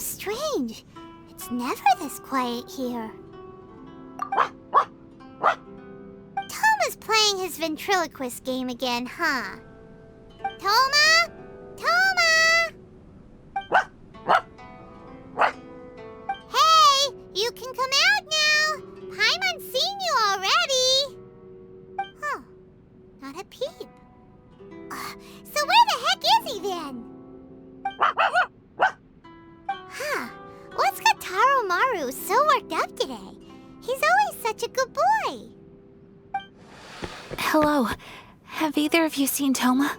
strange. It's never this quiet here. Toma's playing his ventriloquist game again, huh? Toma? Toma! Hey, you can come out now. Paimon's seen you already. Huh, not a peep. So where the heck is he then? Huh, what's got Taro Maru so worked up today? He's always such a good boy. Hello. Have either of you seen Toma?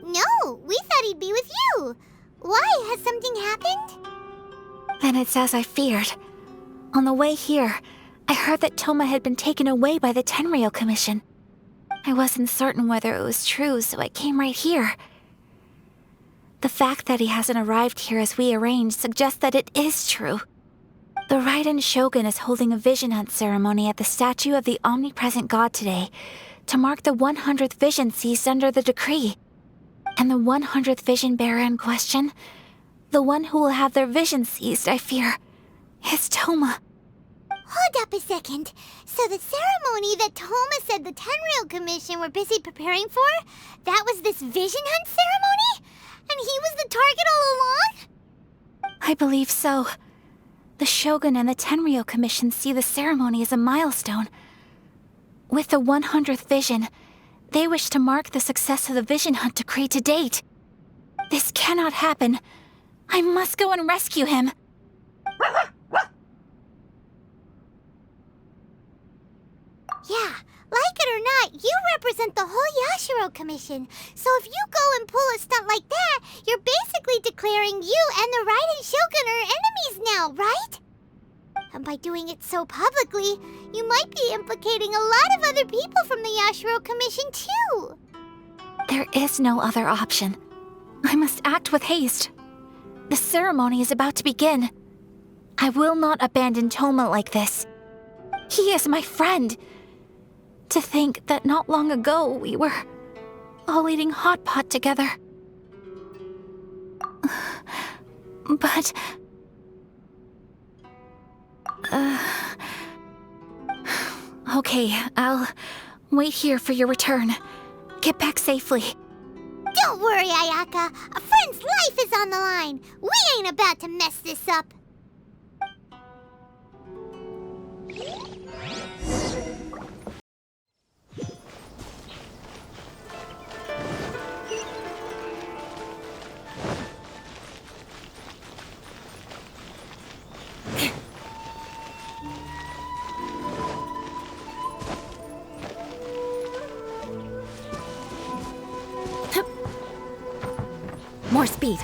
No, we thought he'd be with you. Why? Has something happened? Then it's as I feared. On the way here, I heard that Toma had been taken away by the Tenryou Commission. I wasn't certain whether it was true, so I came right here. The fact that he hasn't arrived here as we arranged suggests that it is true. The Raiden Shogun is holding a vision hunt ceremony at the statue of the omnipresent god today to mark the 100th vision seized under the decree. And the 100th vision bearer in question, the one who will have their vision seized, I fear, is Toma. Hold up a second. So the ceremony that Toma said the Tenryou Commission were busy preparing for, that was this vision hunt ceremony? And he was the target all along? I believe so. The Shogun and the Tenryou Commission see the ceremony as a milestone. With the 100th vision, they wish to mark the success of the vision hunt decree to date. This cannot happen. I must go and rescue him. Yeah, like it or not, you represent the whole Yashiro Commission. So if you go and pull a stunt like that, you're basically declaring you and the Raiden Shogun are enemies now, right? And by doing it so publicly, you might be implicating a lot of other people from the Yashiro Commission too. There is no other option. I must act with haste. The ceremony is about to begin. I will not abandon Toma like this. He is my friend. To think that not long ago we were all eating hot pot together. But... Okay, I'll wait here for your return. Get back safely. Don't worry, Ayaka. A friend's life is on the line. We ain't about to mess this up. More speed.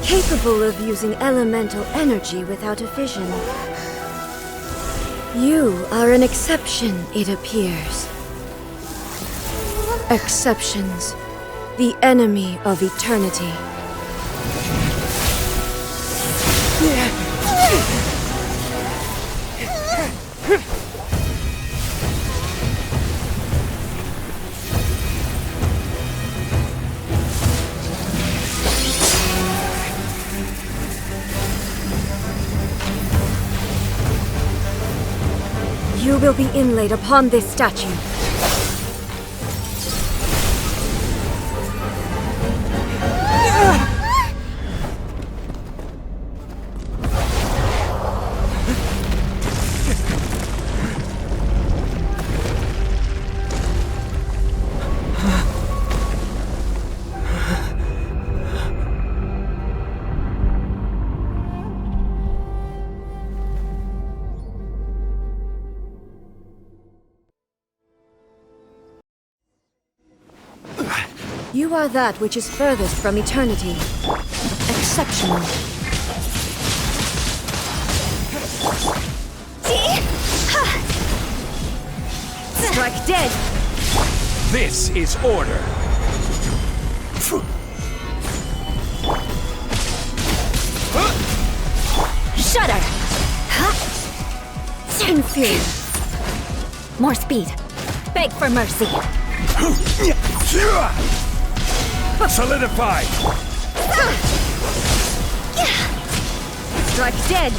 Capable of using elemental energy without a vision. You are an exception, it appears. Exceptions, the enemy of eternity. You will be inlaid upon this statue. You are that which is furthest from eternity. Exceptional. Strike dead! This is order. Shudder! Inferior. More speed. Beg for mercy. Solidify. Strike dead!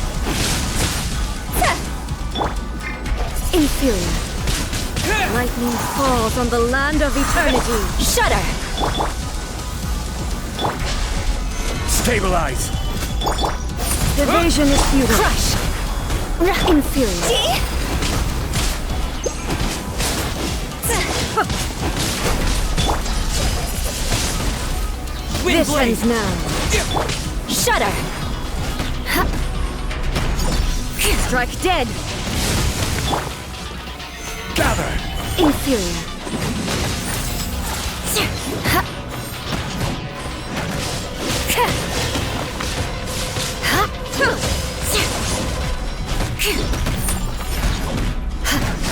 Inferior. Lightning falls on the land of eternity. Shudder! Stabilize. Evasion is futile. Crush! Inferior. This ends now. Shudder! Strike dead! Gather. Inferior.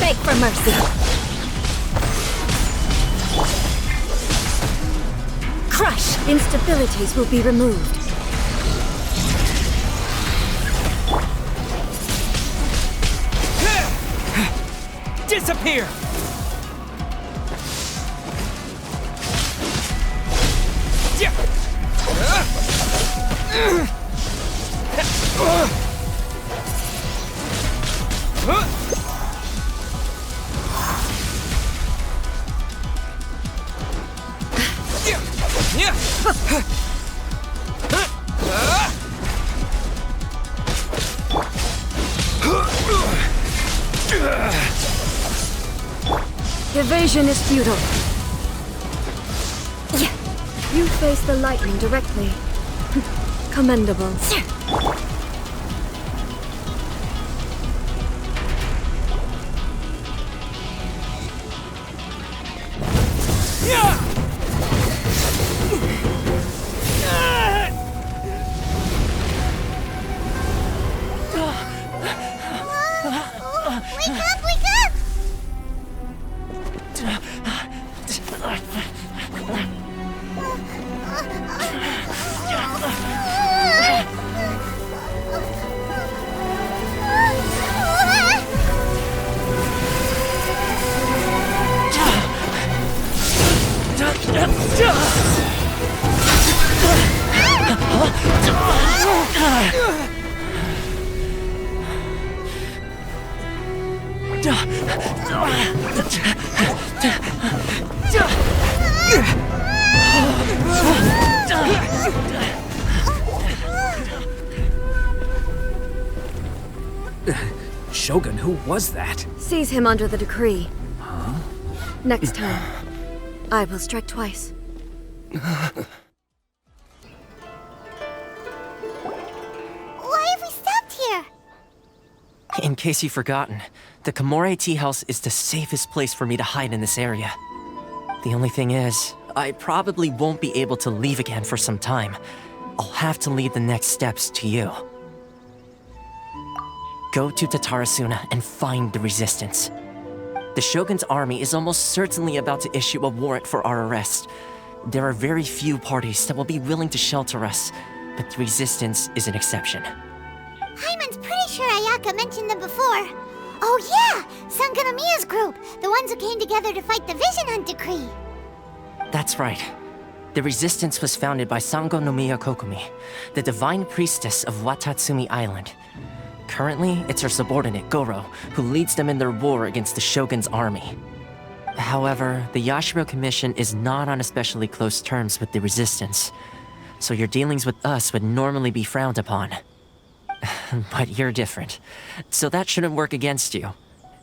Beg for mercy. Crush! Instabilities will be removed. Disappear. Evasion is futile. You face the lightning directly. Commendable. Wake up, wake up! Shogun, who was that? Seize him under the decree. Next time, I will strike twice. Why have we stopped here? In case you've forgotten, the Komorä tea house is the safest place for me to hide in this area. The only thing is, I probably won't be able to leave again for some time. I'll have to leave the next steps to you. Go to Tatarasuna and find the resistance. The Shogun's army is almost certainly about to issue a warrant for our arrest. There are very few parties that will be willing to shelter us, but the resistance is an exception. Hyman's pretty sure Аяка mentioned them before. Oh yeah! Sangonomiya's group! The ones who came together to fight the Vision Hunt Decree! That's right. The resistance was founded by Sangonomiya Kokumi, the divine priestess of Watatsumi Island. Currently, it's her subordinate, Goro, who leads them in their war against the Shogun's army. However, the Yashiro Commission is not on especially close terms with the resistance, so your dealings with us would normally be frowned upon. But you're different, so that shouldn't work against you.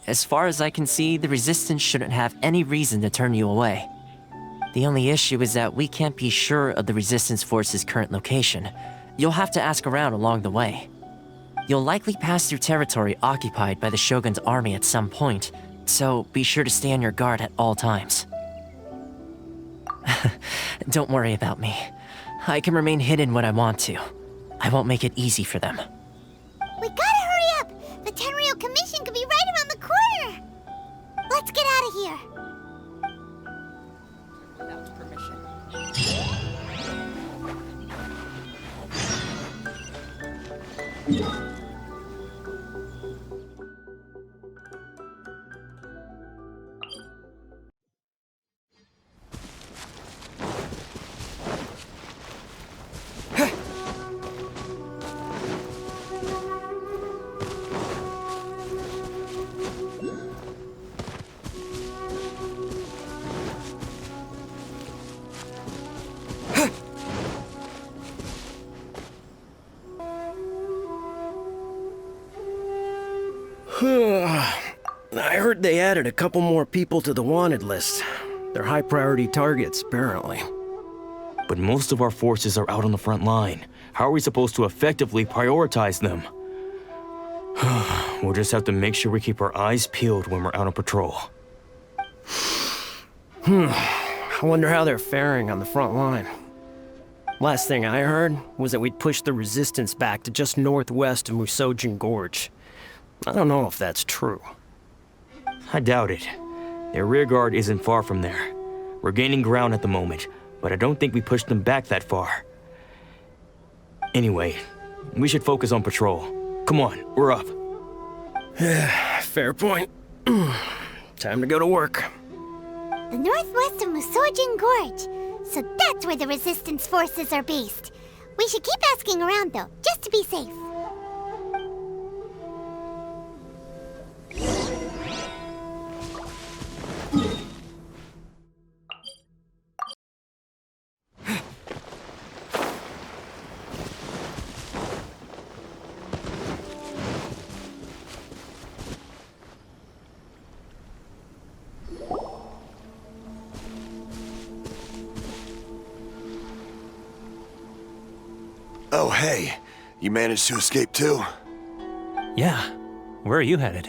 As far as I can see, the resistance shouldn't have any reason to turn you away. The only issue is that we can't be sure of the resistance force's current location. You'll have to ask around along the way. You'll likely pass through territory occupied by the Shogun's army at some point, so be sure to stay on your guard at all times. Don't worry about me. I can remain hidden when I want to. I won't make it easy for them. We gotta hurry up! The Tenryou Commission could be right around the corner! Let's get out of here! Without permission. I heard they added a couple more people to the wanted list. They're high priority targets, apparently. But most of our forces are out on the front line. How are we supposed to effectively prioritize them? We'll just have to make sure we keep our eyes peeled when we're out on patrol. I wonder how they're faring on the front line. Last thing I heard was that we'd pushed the resistance back to just northwest of Musojin Gorge. I don't know if that's true. I doubt it. Their rearguard isn't far from there. We're gaining ground at the moment, but I don't think we pushed them back that far. Anyway, we should focus on patrol. Come on, we're up. Fair point. Time to go to work. The northwest of Musojin Gorge. So that's where the resistance forces are based. We should keep asking around though, just to be safe. Oh, hey. You managed to escape too? Yeah. Where are you headed?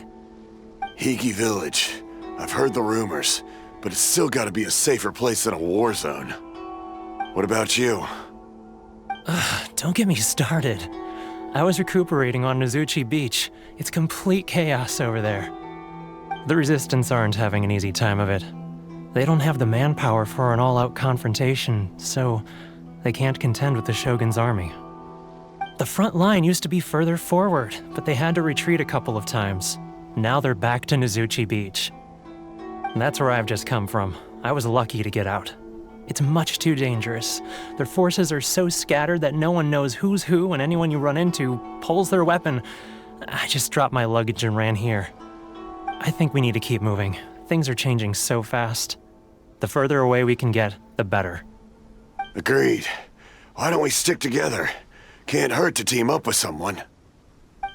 Higi Village. I've heard the rumors, but it's still gotta be a safer place than a war zone. What about you? Don't get me started. I was recuperating on Nozuchi Beach. It's complete chaos over there. The Resistance aren't having an easy time of it. They don't have the manpower for an all-out confrontation, so they can't contend with the Shogun's army. The front line used to be further forward, but they had to retreat a couple of times. Now they're back to Nozuchi Beach. That's where I've just come from. I was lucky to get out. It's much too dangerous. Their forces are so scattered that no one knows who's who, and anyone you run into pulls their weapon. I just dropped my luggage and ran here. I think we need to keep moving. Things are changing so fast. The further away we can get, the better. Agreed. Why don't we stick together? Can't hurt to team up with someone.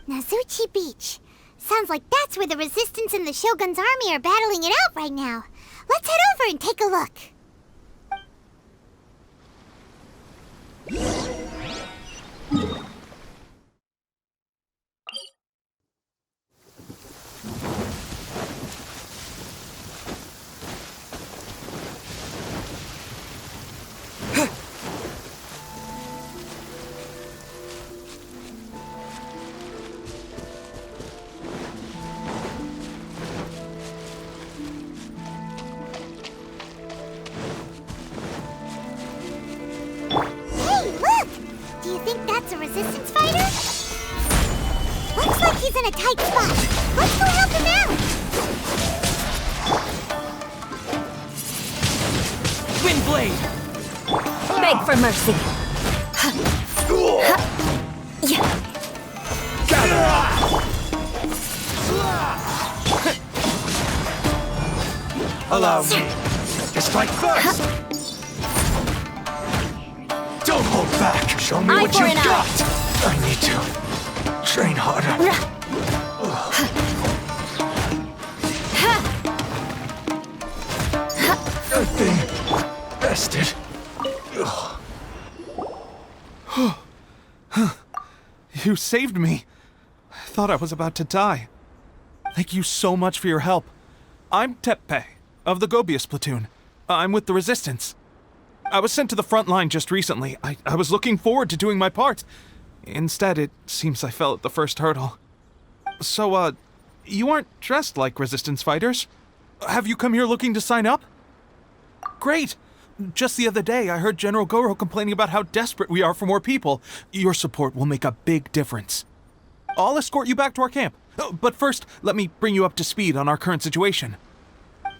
Nozuchi Beach. Sounds like that's where the Resistance and the Shogun's army are battling it out right now. Let's head over and take a look. Resistance fighter? Looks like he's in a tight spot. Let's go help him out! Windblade! Beg for mercy. Allow me to strike first! Don't hold back! Show me what you've got! I need to train harder. Good thing. Bested. You saved me. I thought I was about to die. Thank you so much for your help. I'm Teppei, of the Gobius platoon. I'm with the Resistance. I was sent to the front line just recently. I was looking forward to doing my part. Instead, it seems I fell at the first hurdle. So, you aren't dressed like resistance fighters? Have you come here looking to sign up? Great! Just the other day, I heard General Goro complaining about how desperate we are for more people. Your support will make a big difference. I'll escort you back to our camp. But first, let me bring you up to speed on our current situation.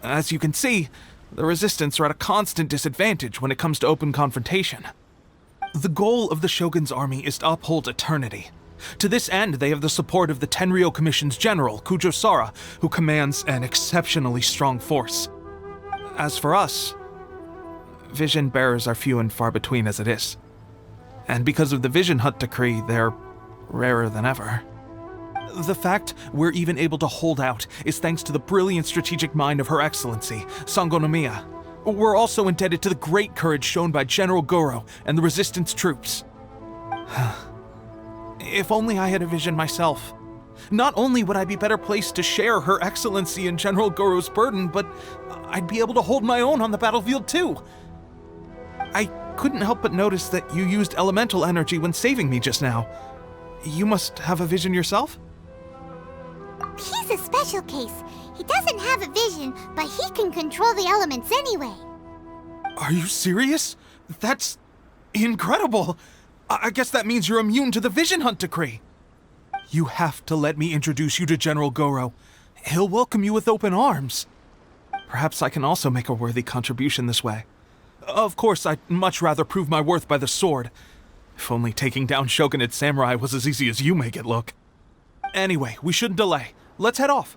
As you can see, the Resistance are at a constant disadvantage when it comes to open confrontation. The goal of the Shogun's army is to uphold eternity. To this end, they have the support of the Tenryou Commission's general, Kujo Sara, who commands an exceptionally strong force. As for us, vision bearers are few and far between as it is. And because of the Vision Hunt decree, they're rarer than ever. The fact we're even able to hold out is thanks to the brilliant strategic mind of Her Excellency, Sango Nomiya. We're also indebted to the great courage shown by General Goro and the Resistance troops. If only I had a vision myself. Not only would I be better placed to share Her Excellency and General Goro's burden, but I'd be able to hold my own on the battlefield too. I couldn't help but notice that you used elemental energy when saving me just now. You must have a vision yourself? He's a special case. He doesn't have a vision, but he can control the elements anyway. Are you serious? That's incredible. I guess that means you're immune to the Vision Hunt decree. You have to let me introduce you to General Goro. He'll welcome you with open arms. Perhaps I can also make a worthy contribution this way. Of course, I'd much rather prove my worth by the sword. If only taking down shogunate samurai was as easy as you make it look. Anyway, we shouldn't delay. Let's head off.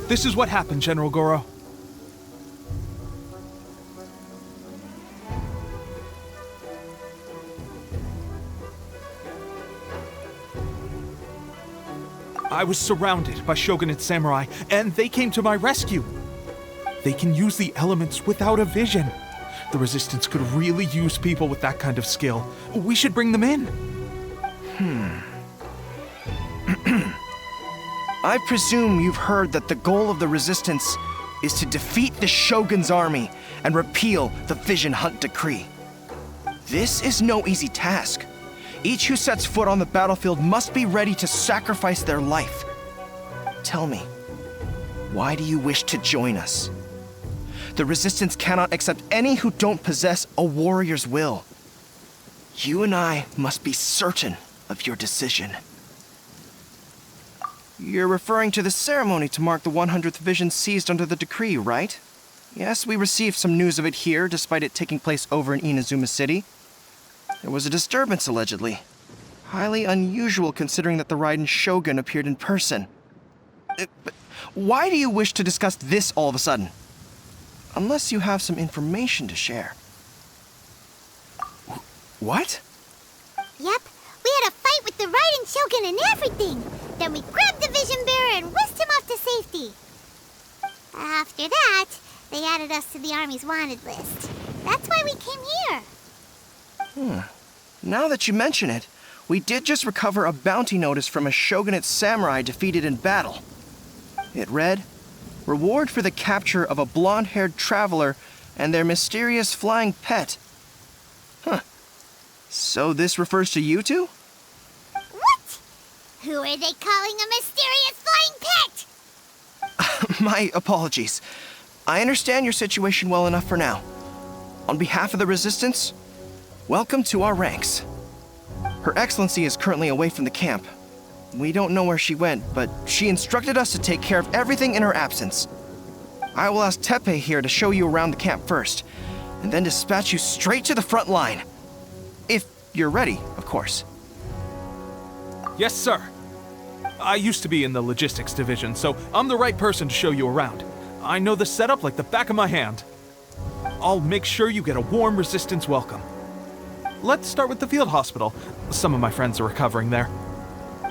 This is what happened, General Goro. I was surrounded by shogunate samurai, and they came to my rescue. They can use the elements without a vision. The Resistance could really use people with that kind of skill. We should bring them in. I presume you've heard that the goal of the Resistance is to defeat the Shogun's army and repeal the Vision Hunt decree. This is no easy task. Each who sets foot on the battlefield must be ready to sacrifice their life. Tell me, why do you wish to join us? The Resistance cannot accept any who don't possess a warrior's will. You and I must be certain of your decision. You're referring to the ceremony to mark the 100th vision seized under the decree, right? Yes, we received some news of it here, despite it taking place over in Inazuma City. There was a disturbance, allegedly. Highly unusual considering that the Raiden Shogun appeared in person. But why do you wish to discuss this all of a sudden? Unless you have some information to share. What? Yep, we had a fight with the Raiden Shogun and everything. Then we grabbed the Vision Bearer and whisked him off to safety. After that, they added us to the Army's wanted list. That's why we came here. Now that you mention it, we did just recover a bounty notice from a shogunate samurai defeated in battle. It read, "Reward for the capture of a blonde-haired traveler and their mysterious flying pet." So this refers to you two? What? Who are they calling a mysterious flying pet? My apologies. I understand your situation well enough for now. On behalf of the Resistance, welcome to our ranks. Her Excellency is currently away from the camp. We don't know where she went, but she instructed us to take care of everything in her absence. I will ask Tepe here to show you around the camp first, and then dispatch you straight to the front line. If you're ready, of course. Yes, sir. I used to be in the logistics division, so I'm the right person to show you around. I know the setup like the back of my hand. I'll make sure you get a warm Resistance welcome. Let's start with the field hospital. Some of my friends are recovering there.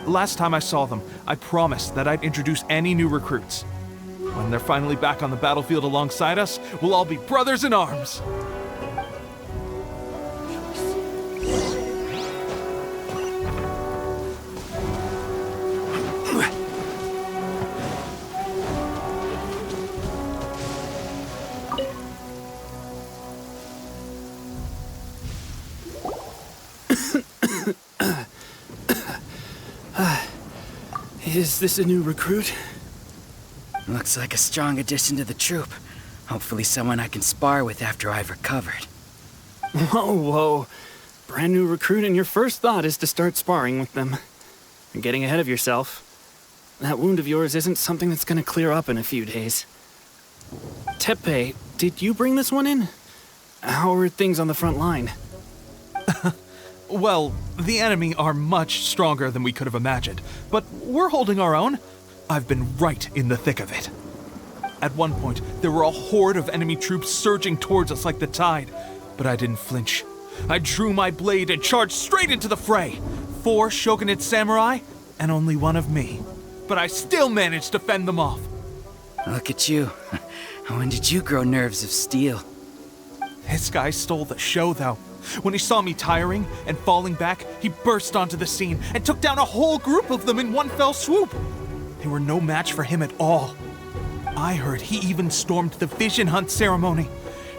Last time I saw them, I promised that I'd introduce any new recruits. When they're finally back on the battlefield alongside us, we'll all be brothers in arms. Is this a new recruit? Looks like a strong addition to the troop. Hopefully someone I can spar with after I've recovered. Whoa. Brand new recruit and your first thought is to start sparring with them. You're getting ahead of yourself. That wound of yours isn't something that's gonna clear up in a few days. Tepe, did you bring this one in? How are things on the front line? Well, the enemy are much stronger than we could have imagined, but we're holding our own. I've been right in the thick of it. At one point, there were a horde of enemy troops surging towards us like the tide, but I didn't flinch. I drew my blade and charged straight into the fray. 4 shogunate samurai, and only one of me. But I still managed to fend them off. Look at you. When did you grow nerves of steel? This guy stole the show, though. When he saw me tiring and falling back, he burst onto the scene and took down a whole group of them in one fell swoop. They were no match for him at all. I heard he even stormed the vision hunt ceremony,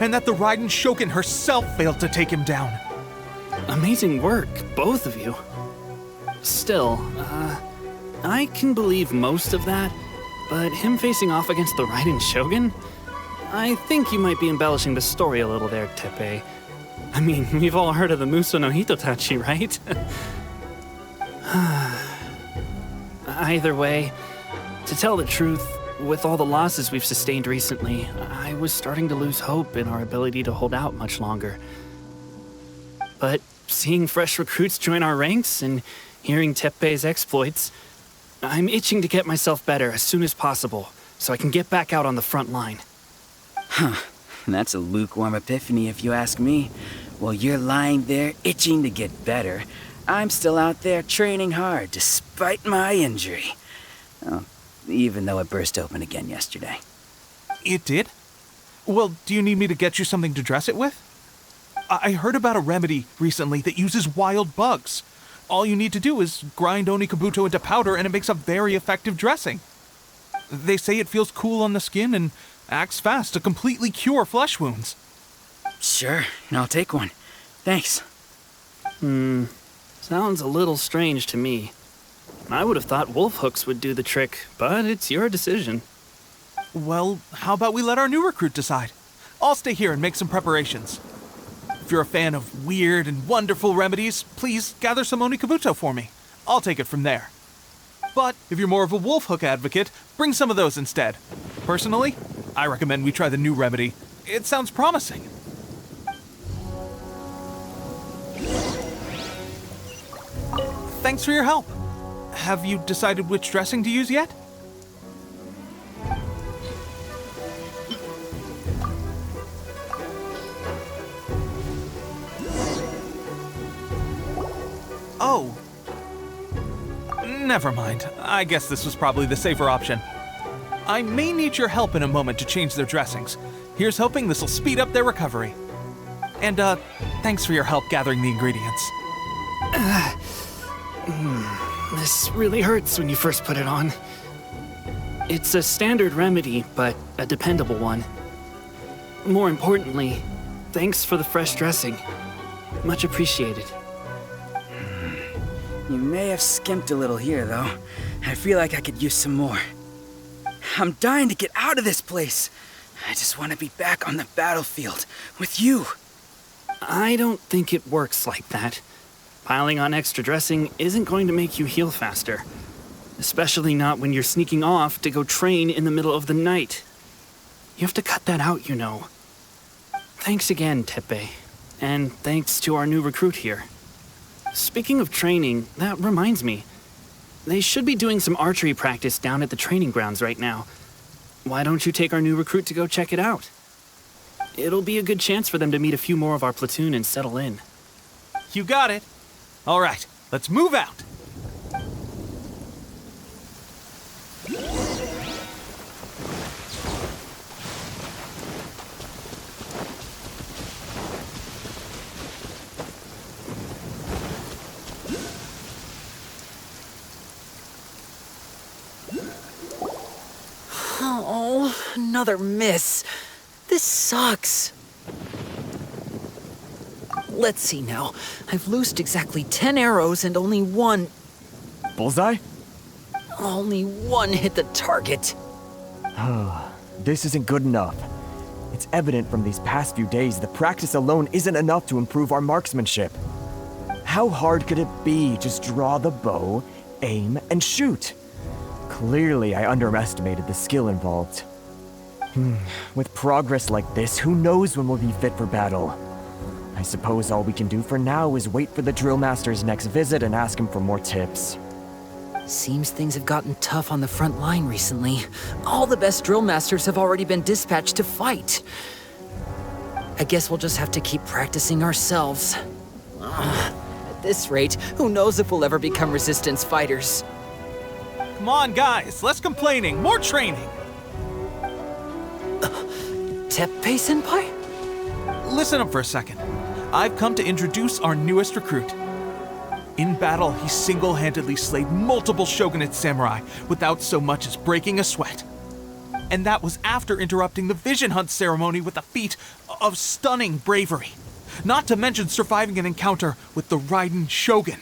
and that the Raiden Shogun herself failed to take him down. Amazing work, both of you. Still, I can believe most of that, but him facing off against the Raiden Shogun? I think you might be embellishing the story a little there, Tepe. I mean, we've all heard of the Muso no Hitotachi, right? Either way, to tell the truth, with all the losses we've sustained recently, I was starting to lose hope in our ability to hold out much longer. But seeing fresh recruits join our ranks and hearing Tepe's exploits, I'm itching to get myself better as soon as possible, so I can get back out on the front line. Huh. That's a lukewarm epiphany if you ask me. While you're lying there itching to get better, I'm still out there training hard despite my injury. Oh, even though it burst open again yesterday. It did? Well, do you need me to get you something to dress it with? I heard about a remedy recently that uses wild bugs. All you need to do is grind onikabuto into powder and it makes a very effective dressing. They say it feels cool on the skin and acts fast to completely cure flesh wounds. Sure, I'll take one. Thanks. Sounds a little strange to me. I would have thought wolf hooks would do the trick, but it's your decision. Well, how about we let our new recruit decide? I'll stay here and make some preparations. If you're a fan of weird and wonderful remedies, please gather some onikabuto for me. I'll take it from there. But if you're more of a wolf hook advocate, bring some of those instead. Personally, I recommend we try the new remedy. It sounds promising. Thanks for your help. Have you decided which dressing to use yet? Oh. Never mind. I guess this was probably the safer option. I may need your help in a moment to change their dressings. Here's hoping this'll speed up their recovery. And, thanks for your help gathering the ingredients. This really hurts when you first put it on. It's a standard remedy, but a dependable one. More importantly, thanks for the fresh dressing. Much appreciated. You may have skimped a little here, though. I feel like I could use some more. I'm dying to get out of this place. I just want to be back on the battlefield with you. I don't think it works like that. Piling on extra dressing isn't going to make you heal faster. Especially not when you're sneaking off to go train in the middle of the night. You have to cut that out, you know. Thanks again, Teppei. And thanks to our new recruit here. Speaking of training, that reminds me. They should be doing some archery practice down at the training grounds right now. Why don't you take our new recruit to go check it out? It'll be a good chance for them to meet a few more of our platoon and settle in. You got it. All right, let's move out. Oh, another miss. This sucks. Let's see now. I've loosed exactly 10 arrows and only one... Bullseye? Only one hit the target. This isn't good enough. It's evident from these past few days the practice alone isn't enough to improve our marksmanship. How hard could it be? Just draw the bow, aim, and shoot. Clearly, I underestimated the skill involved. With progress like this, who knows when we'll be fit for battle? I suppose all we can do for now is wait for the drill master's next visit and ask him for more tips. Seems things have gotten tough on the front line recently. All the best drill masters have already been dispatched to fight. I guess we'll just have to keep practicing ourselves. At this rate, who knows if we'll ever become resistance fighters. Come on, guys, less complaining, more training. Teppei-senpai? Listen up for a second. I've come to introduce our newest recruit. In battle, he single-handedly slayed multiple shogunate samurai without so much as breaking a sweat. And that was after interrupting the vision hunt ceremony with a feat of stunning bravery. Not to mention surviving an encounter with the Raiden Shogun.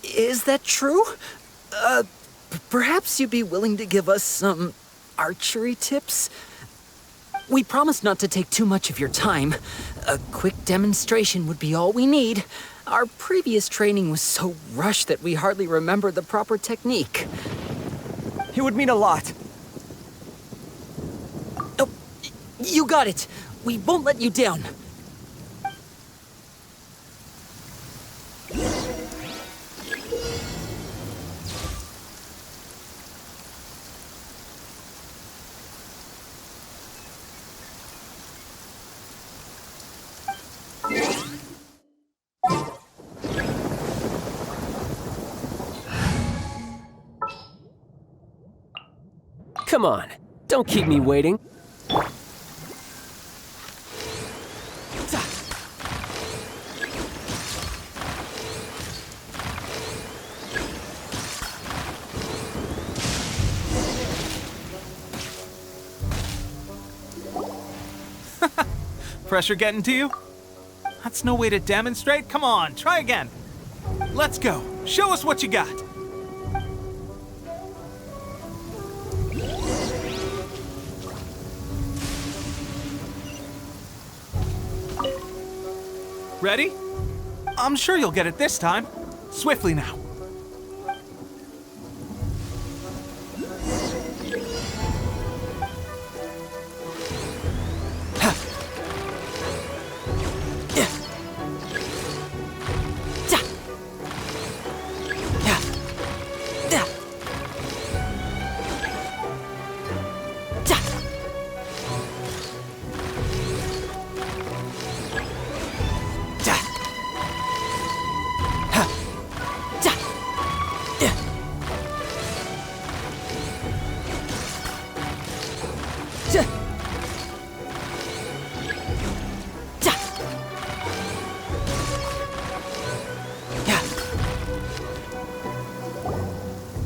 Is that true? Perhaps you'd be willing to give us some archery tips? We promise not to take too much of your time. A quick demonstration would be all we need. Our previous training was so rushed that we hardly remember the proper technique. It would mean a lot. Oh, you got it. We won't let you down. Come on, don't keep me waiting. Pressure getting to you? That's no way to demonstrate. Come on, try again. Let's go. Show us what you got. Ready? I'm sure you'll get it this time. Swiftly now.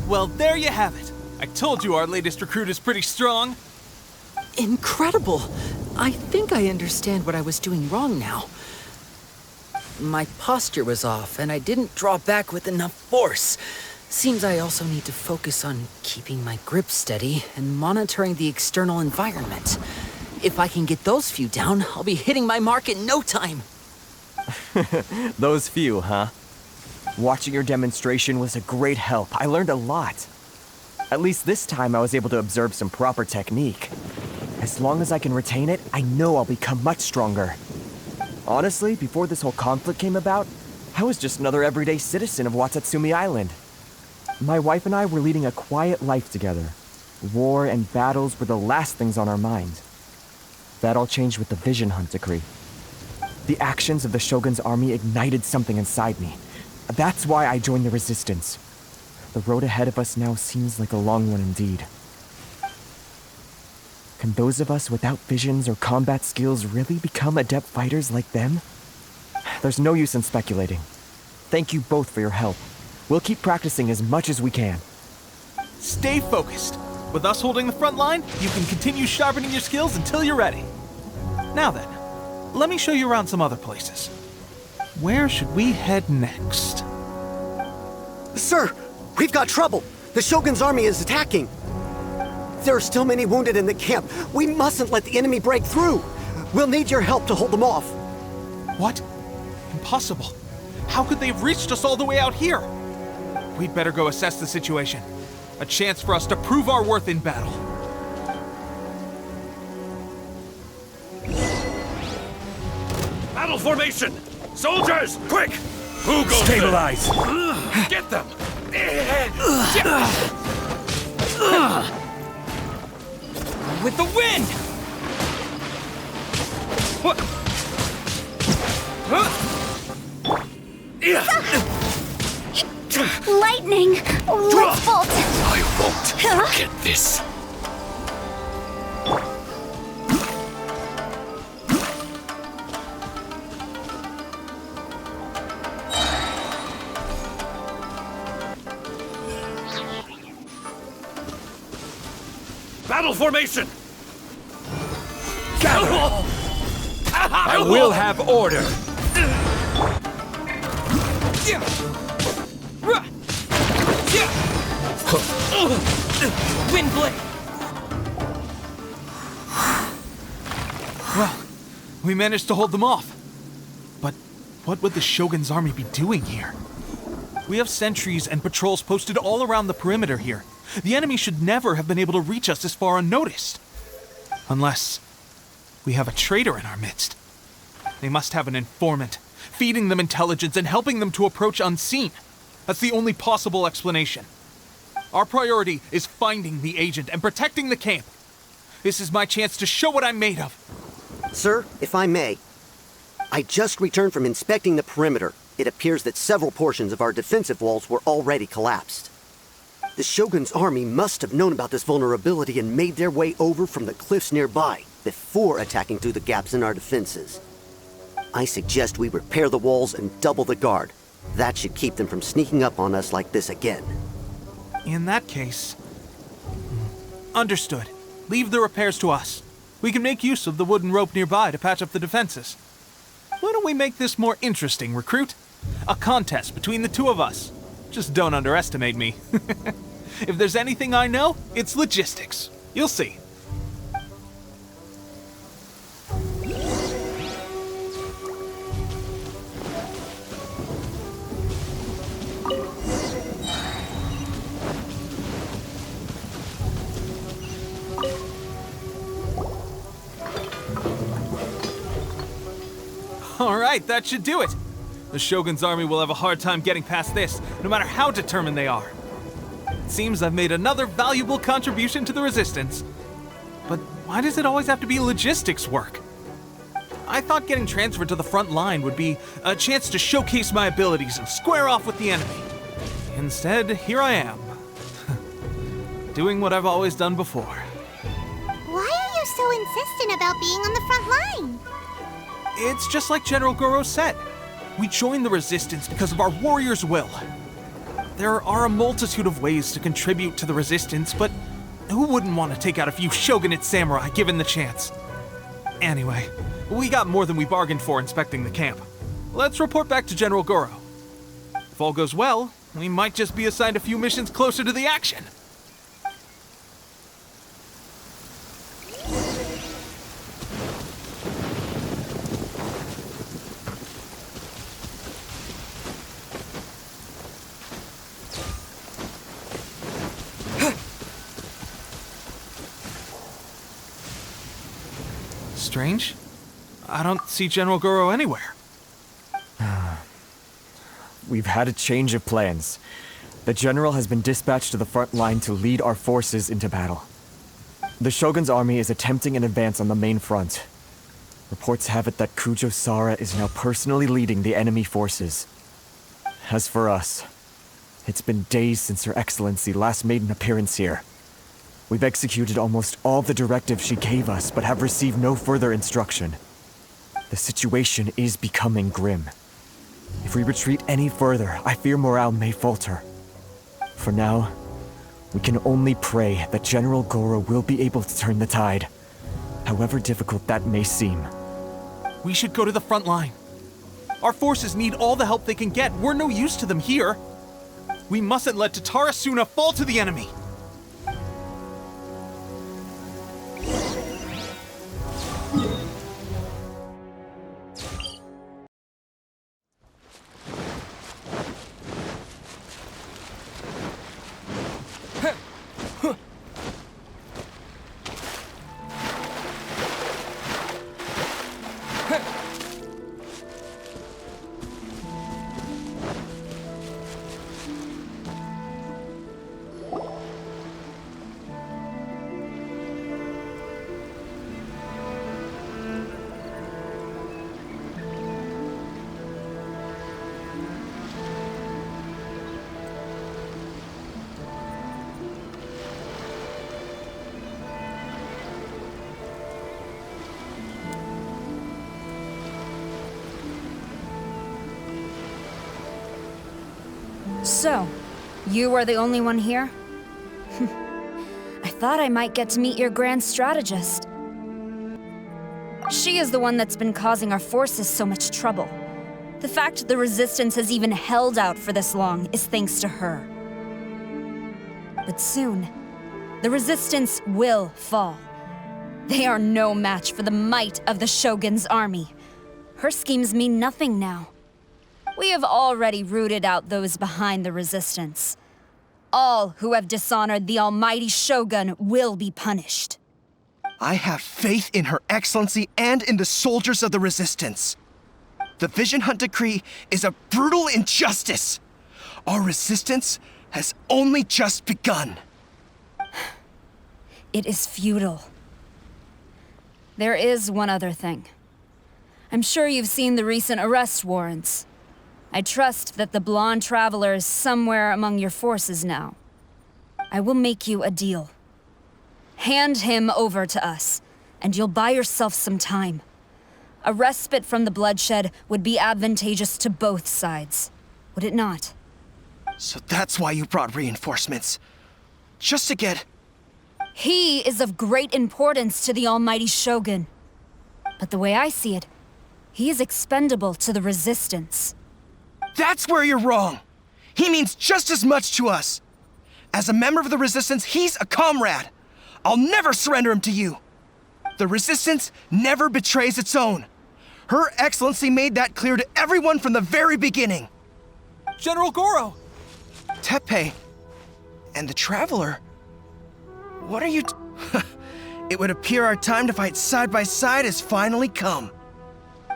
Well, there you have it. I told you our latest recruit is pretty strong. Incredible! I think I understand what I was doing wrong now. My posture was off, and I didn't draw back with enough force. Seems I also need to focus on keeping my grip steady and monitoring the external environment. If I can get those few down, I'll be hitting my mark in no time. Those few, huh? Watching your demonstration was a great help. I learned a lot. At least this time I was able to observe some proper technique. As long as I can retain it, I know I'll become much stronger. Honestly, before this whole conflict came about, I was just another everyday citizen of Watatsumi Island. My wife and I were leading a quiet life together. War and battles were the last things on our mind. That all changed with the Vision Hunt decree. The actions of the Shogun's army ignited something inside me. That's why I joined the resistance. The road ahead of us now seems like a long one indeed. Can those of us without visions or combat skills really become adept fighters like them? There's no use in speculating. Thank you both for your help. We'll keep practicing as much as we can. Stay focused. With us holding the front line, you can continue sharpening your skills until you're ready. Now then, let me show you around some other places. Where should we head next? Sir, we've got trouble. The Shogun's army is attacking. There are still many wounded in the camp. We mustn't let the enemy break through. We'll need your help to hold them off. What? Impossible. How could they have reached us all the way out here? We'd better go assess the situation. A chance for us to prove our worth in battle. Battle formation! Soldiers, quick! Who goes Stabilize! there? Get them! With the wind! What? Lightning! Let's bolt! I won't forget this. Battle formation! Gather! I will have order! Wind blade! Well, we managed to hold them off. But what would the Shogun's army be doing here? We have sentries and patrols posted all around the perimeter here. The enemy should never have been able to reach us this far unnoticed. Unless we have a traitor in our midst. They must have an informant, feeding them intelligence and helping them to approach unseen. That's the only possible explanation. Our priority is finding the agent and protecting the camp. This is my chance to show what I'm made of. Sir, if I may, I just returned from inspecting the perimeter. It appears that several portions of our defensive walls were already collapsed. The Shogun's army must have known about this vulnerability and made their way over from the cliffs nearby before attacking through the gaps in our defenses. I suggest we repair the walls and double the guard. That should keep them from sneaking up on us like this again. In that case... Understood. Leave the repairs to us. We can make use of the wooden rope nearby to patch up the defenses. Why don't we make this more interesting, recruit? A contest between the two of us. Just don't underestimate me. If there's anything I know, it's logistics. You'll see. All right, that should do it. The Shogun's army will have a hard time getting past this, no matter how determined they are. It seems I've made another valuable contribution to the resistance. But why does it always have to be logistics work? I thought getting transferred to the front line would be a chance to showcase my abilities and square off with the enemy. Instead, here I am. Doing what I've always done before. Why are you so insistent about being on the front line? It's just like General Goro said. We joined the resistance because of our warrior's will. There are a multitude of ways to contribute to the resistance, but who wouldn't want to take out a few shogunate samurai given the chance? Anyway, we got more than we bargained for inspecting the camp. Let's report back to General Goro. If all goes well, We might just be assigned a few missions closer to the action. Strange. I don't see General Goro anywhere. We've had a change of plans. The general has been dispatched to the front line to lead our forces into battle. The Shogun's army is attempting an advance on the main front. Reports have it that Kujo Sara is now personally leading the enemy forces. As for us, it's been days since Her Excellency last made an appearance here. We've executed almost all the directives she gave us, but have received no further instruction. The situation is becoming grim. If we retreat any further, I fear morale may falter. For now, we can only pray that General Goro will be able to turn the tide, however difficult that may seem. We should go to the front line. Our forces need all the help they can get. We're no use to them here. We mustn't let Tatara Suna fall to the enemy. So, you are the only one here? I thought I might get to meet your grand strategist. She is the one that's been causing our forces so much trouble. The fact the Resistance has even held out for this long is thanks to her. But soon, the Resistance will fall. They are no match for the might of the Shogun's army. Her schemes mean nothing now. We have already rooted out those behind the Resistance. All who have dishonored the almighty Shogun will be punished. I have faith in Her Excellency and in the soldiers of the Resistance. The Vision Hunt Decree is a brutal injustice. Our resistance has only just begun. It is futile. There is one other thing. I'm sure you've seen the recent arrest warrants. I trust that the blonde traveler is somewhere among your forces now. I will make you a deal. Hand him over to us, and you'll buy yourself some time. A respite from the bloodshed would be advantageous to both sides, would it not? So that's why you brought reinforcements. Just to get... He is of great importance to the almighty Shogun. But the way I see it, he is expendable to the Resistance. That's where you're wrong. He means just as much to us. As a member of the Resistance, he's a comrade. I'll never surrender him to you. The Resistance never betrays its own. Her Excellency made that clear to everyone from the very beginning. General Goro! Teppei and the Traveler. What are you It would appear our time to fight side by side has finally come.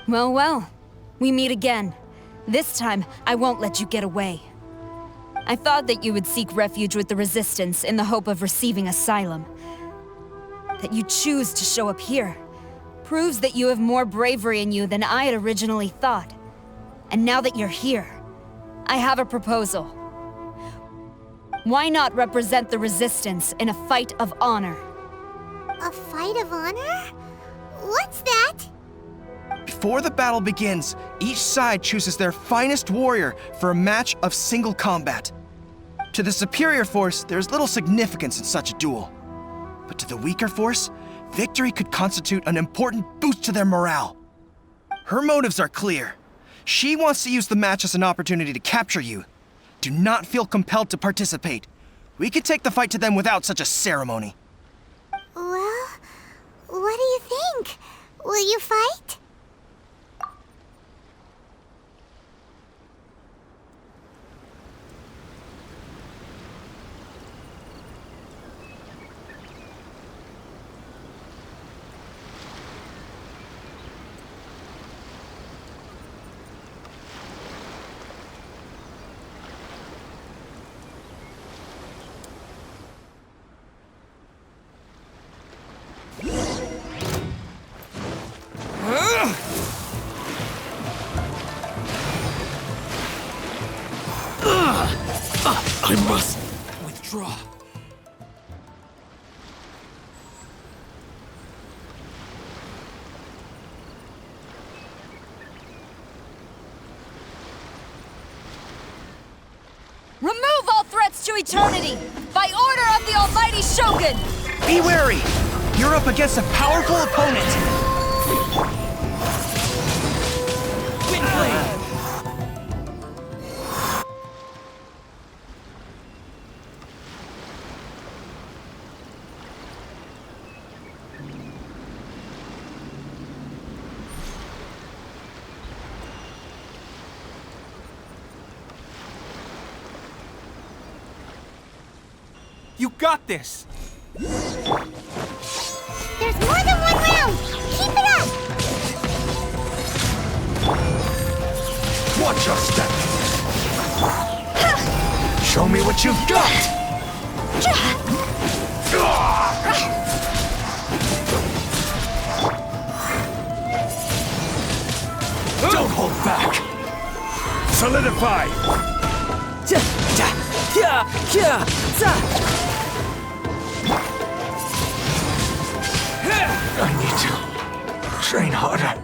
Well, well. We meet again. This time, I won't let you get away. I thought that you would seek refuge with the Resistance in the hope of receiving asylum. That you choose to show up here proves that you have more bravery in you than I had originally thought. And now that you're here, I have a proposal. Why not represent the Resistance in a fight of honor? A fight of honor? What's that? Before the battle begins, each side chooses their finest warrior for a match of single combat. To the superior force, there's little significance in such a duel. But to the weaker force, victory could constitute an important boost to their morale. Her motives are clear. She wants to use the match as an opportunity to capture you, do not feel compelled to participate. We could take the fight to them without such a ceremony. Well, what do you think? Will you fight? I must withdraw. Remove all threats to eternity! By order of the Almighty Shogun! Be wary! You're up against a powerful opponent! Wind blade! You got this! There's more than one round! Keep it up! Watch your step! Show me what you've got! Don't hold back! Solidify! I need to train harder.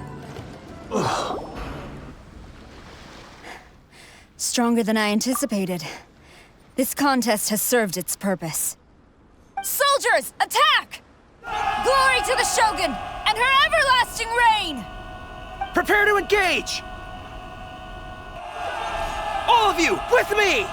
Stronger than I anticipated. This contest has served its purpose. Soldiers, attack! Glory to the Shogun and her everlasting reign! Prepare to engage! All of you, with me!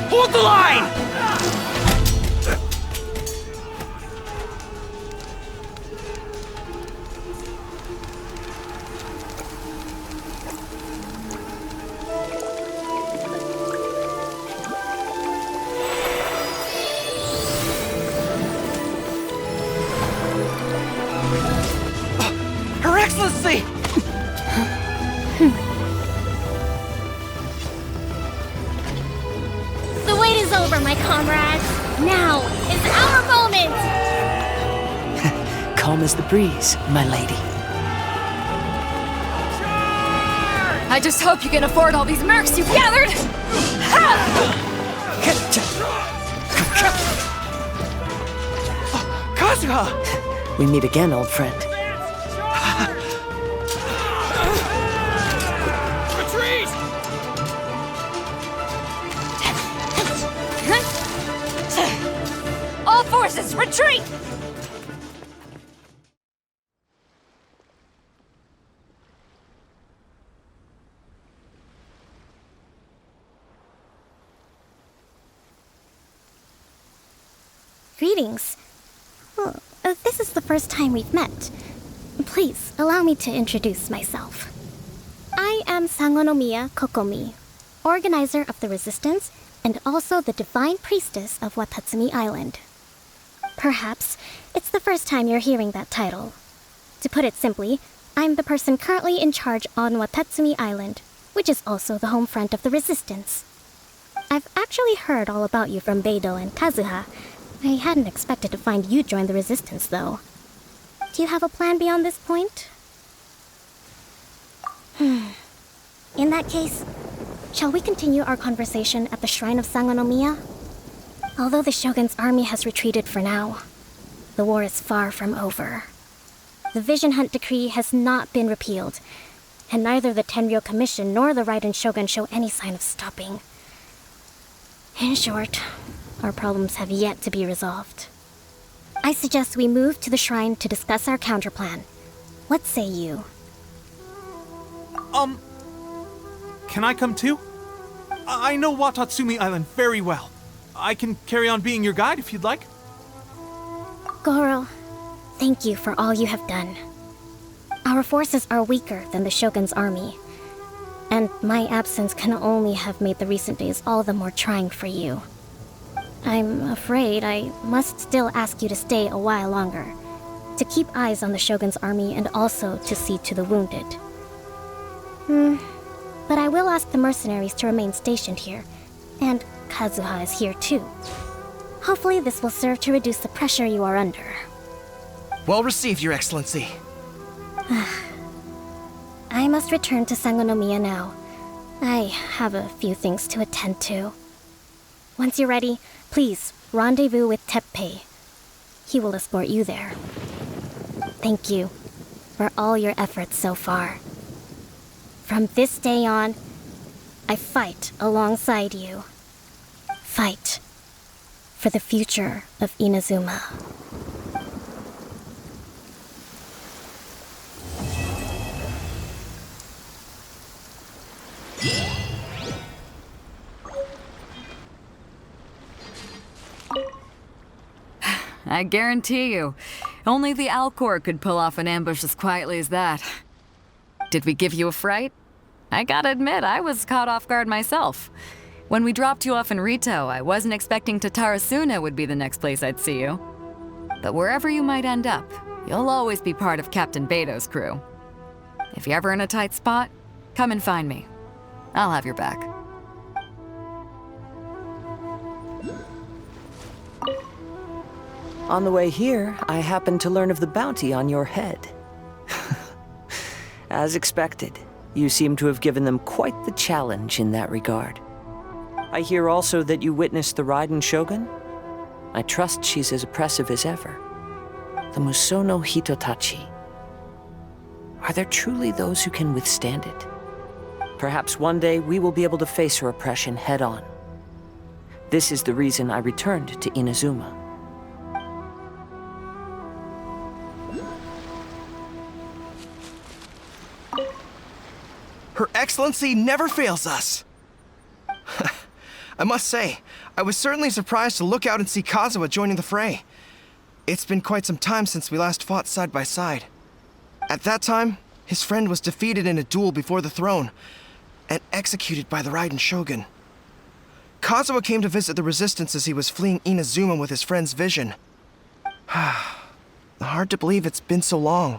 Hold the line! Her Excellency! The wait is over, my comrades. Now is our moment! Calm as the breeze, my lady. I just hope you can afford all these mercs you've gathered! We meet again, old friend. Retreat! All forces, retreat! Greetings. Well, this is the first time we've met. Please, allow me to introduce myself. I am Sangonomiya Kokomi, organizer of the Resistance and also the Divine Priestess of Watatsumi Island. Perhaps it's the first time you're hearing that title. To put it simply, I'm the person currently in charge on Watatsumi Island, which is also the home front of the Resistance. I've actually heard all about you from Beidou and Kazuha. I hadn't expected to find you join the Resistance, though. Do you have a plan beyond this point? In that case, shall we continue our conversation at the shrine of Sangonomiya? Although the Shogun's army has retreated for now, the war is far from over. The Vision Hunt Decree has not been repealed, and neither the Tenryou Commission nor the Raiden Shogun show any sign of stopping. In short, our problems have yet to be resolved. I suggest we move to the shrine to discuss our counterplan. What say you? Can I come too? I know Watatsumi Island very well. I can carry on being your guide if you'd like. Goro, thank you for all you have done. Our forces are weaker than the Shogun's army, and my absence can only have made the recent days all the more trying for you. I'm afraid I must still ask you to stay a while longer, to keep eyes on the Shogun's army and also to see to the wounded. But I will ask the mercenaries to remain stationed here, and Kazuha is here too. Hopefully this will serve to reduce the pressure you are under. Well received, Your Excellency. I must return to Sangonomiya now. I have a few things to attend to. Once you're ready, please rendezvous with Teppei. He will escort you there. Thank you for all your efforts so far. From this day on, I fight alongside you. Fight for the future of Inazuma. I guarantee you, only the Alcor could pull off an ambush as quietly as that. Did we give you a fright? I gotta admit, I was caught off guard myself. When we dropped you off in Rito, I wasn't expecting Tatarasuna would be the next place I'd see you. But wherever you might end up, you'll always be part of Captain Beto's crew. If you're ever in a tight spot, come and find me. I'll have your back. On the way here, I happened to learn of the bounty on your head. As expected, you seem to have given them quite the challenge in that regard. I hear also that you witnessed the Raiden Shogun. I trust she's as oppressive as ever. The Musono Hitotachi. Are there truly those who can withstand it? Perhaps one day we will be able to face her oppression head-on. This is the reason I returned to Inazuma. Her Excellency never fails us. I must say, I was certainly surprised to look out and see Kazuha joining the fray. It's been quite some time since we last fought side by side. At that time, his friend was defeated in a duel before the throne and executed by the Raiden Shogun. Kazuha came to visit the resistance as he was fleeing Inazuma with his friend's vision. Hard to believe it's been so long.